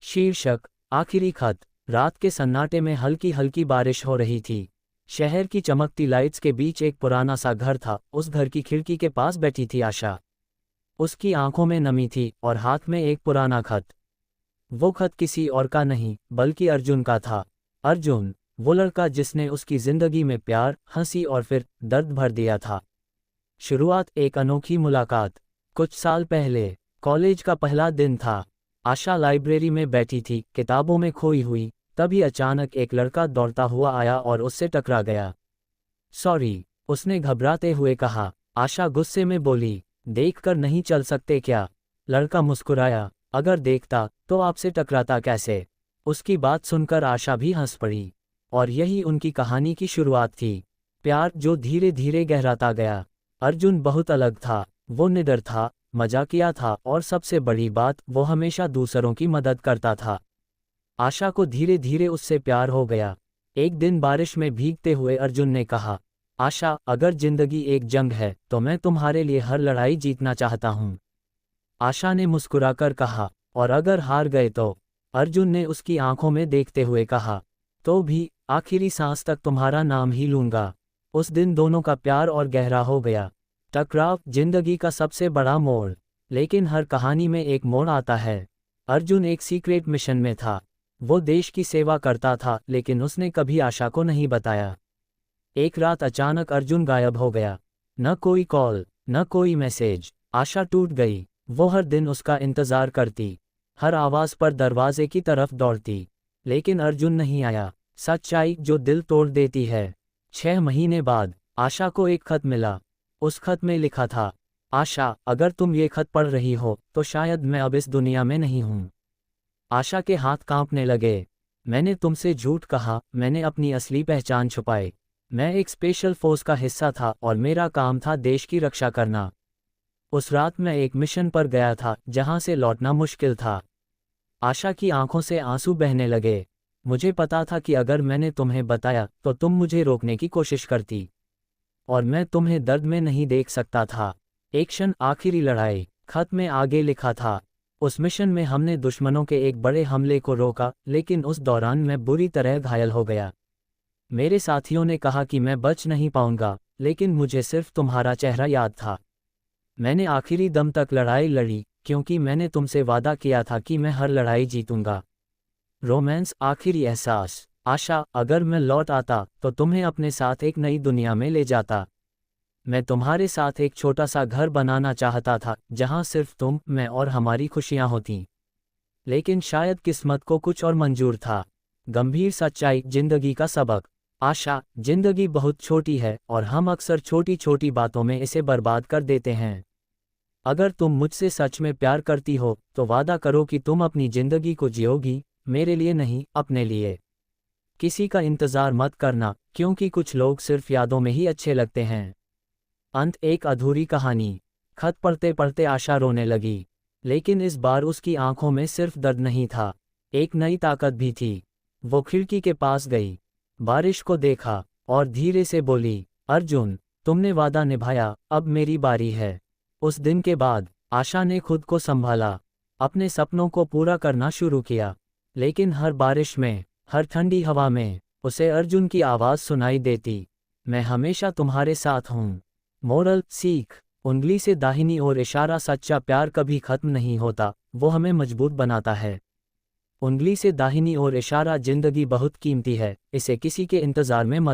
शीर्षक आखिरी खत। रात के सन्नाटे में हल्की हल्की बारिश हो रही थी। शहर की चमकती लाइट्स के बीच एक पुराना सा घर था। उस घर की खिड़की के पास बैठी थी आशा। उसकी आंखों में नमी थी और हाथ में एक पुराना खत। वो खत किसी और का नहीं बल्कि अर्जुन का था। अर्जुन, वो लड़का जिसने उसकी जिंदगी में प्यार, हंसी और फिर दर्द भर दिया था। शुरुआत एक अनोखी मुलाकात। कुछ साल पहले कॉलेज का पहला दिन था। आशा लाइब्रेरी में बैठी थी, किताबों में खोई हुई। तभी अचानक एक लड़का दौड़ता हुआ आया और उससे टकरा गया। सॉरी, उसने घबराते हुए कहा। आशा गुस्से में बोली, देखकर नहीं चल सकते क्या? लड़का मुस्कुराया, अगर देखता तो आपसे टकराता कैसे? उसकी बात सुनकर आशा भी हंस पड़ी। और यही उनकी कहानी की शुरुआत थी। प्यार जो धीरे धीरे गहराता गया। अर्जुन बहुत अलग था। वो निडर था, मजाकिया था और सबसे बड़ी बात, वो हमेशा दूसरों की मदद करता था। आशा को धीरे धीरे उससे प्यार हो गया। एक दिन बारिश में भीगते हुए अर्जुन ने कहा, आशा, अगर जिंदगी एक जंग है तो मैं तुम्हारे लिए हर लड़ाई जीतना चाहता हूँ। आशा ने मुस्कुराकर कहा, और अगर हार गए तो? अर्जुन ने उसकी आंखों में देखते हुए कहा, तो भी, आखिरी सांस तक तुम्हारा नाम ही लूंगा। उस दिन दोनों का प्यार और गहरा हो गया। टकराव जिंदगी का सबसे बड़ा मोड़। लेकिन हर कहानी में एक मोड़ आता है। अर्जुन एक सीक्रेट मिशन में था। वो देश की सेवा करता था, लेकिन उसने कभी आशा को नहीं बताया। एक रात अचानक अर्जुन गायब हो गया। न कोई कॉल, न कोई मैसेज। आशा टूट गई। वो हर दिन उसका इंतजार करती, हर आवाज पर दरवाजे की तरफ दौड़ती। लेकिन अर्जुन नहीं आया। सच्चाई जो दिल तोड़ देती है। 6 महीने बाद आशा को एक खत मिला। उस खत में लिखा था, आशा, अगर तुम ये खत पढ़ रही हो तो शायद मैं अब इस दुनिया में नहीं हूँ। आशा के हाथ कांपने लगे। मैंने तुमसे झूठ कहा, मैंने अपनी असली पहचान छुपाई। मैं एक स्पेशल फोर्स का हिस्सा था और मेरा काम था देश की रक्षा करना। उस रात मैं एक मिशन पर गया था जहां से लौटना मुश्किल था। आशा की आंखों से आंसू बहने लगे। मुझे पता था कि अगर मैंने तुम्हें बताया तो तुम मुझे रोकने की कोशिश करती। और मैं तुम्हें दर्द में नहीं देख सकता था। एक क्षण, आखिरी लड़ाई। खत में आगे लिखा था, उस मिशन में हमने दुश्मनों के एक बड़े हमले को रोका, लेकिन उस दौरान मैं बुरी तरह घायल हो गया। मेरे साथियों ने कहा कि मैं बच नहीं पाऊंगा, लेकिन मुझे सिर्फ तुम्हारा चेहरा याद था। मैंने आखिरी दम तक लड़ाई लड़ी, क्योंकि मैंने तुमसे वादा किया था कि मैं हर लड़ाई जीतूंगा। रोमांस, आखिरी एहसास। आशा, अगर मैं लौट आता तो तुम्हें अपने साथ एक नई दुनिया में ले जाता। मैं तुम्हारे साथ एक छोटा सा घर बनाना चाहता था जहां सिर्फ तुम, मैं और हमारी खुशियां होतीं। लेकिन शायद किस्मत को कुछ और मंजूर था। गंभीर सच्चाई, जिंदगी का सबक। आशा, जिंदगी बहुत छोटी है और हम अक्सर छोटी छोटी बातों में इसे बर्बाद कर देते हैं। अगर तुम मुझसे सच में प्यार करती हो तो वादा करो कि तुम अपनी जिंदगी को जियोगी, मेरे लिए नहीं, अपने लिए। किसी का इंतजार मत करना, क्योंकि कुछ लोग सिर्फ यादों में ही अच्छे लगते हैं। अंत, एक अधूरी कहानी। खत पढ़ते पढ़ते आशा रोने लगी। लेकिन इस बार उसकी आंखों में सिर्फ दर्द नहीं था, एक नई ताकत भी थी। वो खिड़की के पास गई, बारिश को देखा और धीरे से बोली, अर्जुन, तुमने वादा निभाया, अब मेरी बारी है। उस दिन के बाद आशा ने खुद को संभाला, अपने सपनों को पूरा करना शुरू किया। लेकिन हर बारिश में, हर ठंडी हवा में उसे अर्जुन की आवाज़ सुनाई देती, मैं हमेशा तुम्हारे साथ हूँ। मोरल, सीख। उंगली से दाहिनी ओर इशारा। सच्चा प्यार कभी खत्म नहीं होता, वो हमें मजबूत बनाता है। उंगली से दाहिनी ओर इशारा। जिंदगी बहुत कीमती है, इसे किसी के इंतजार में मत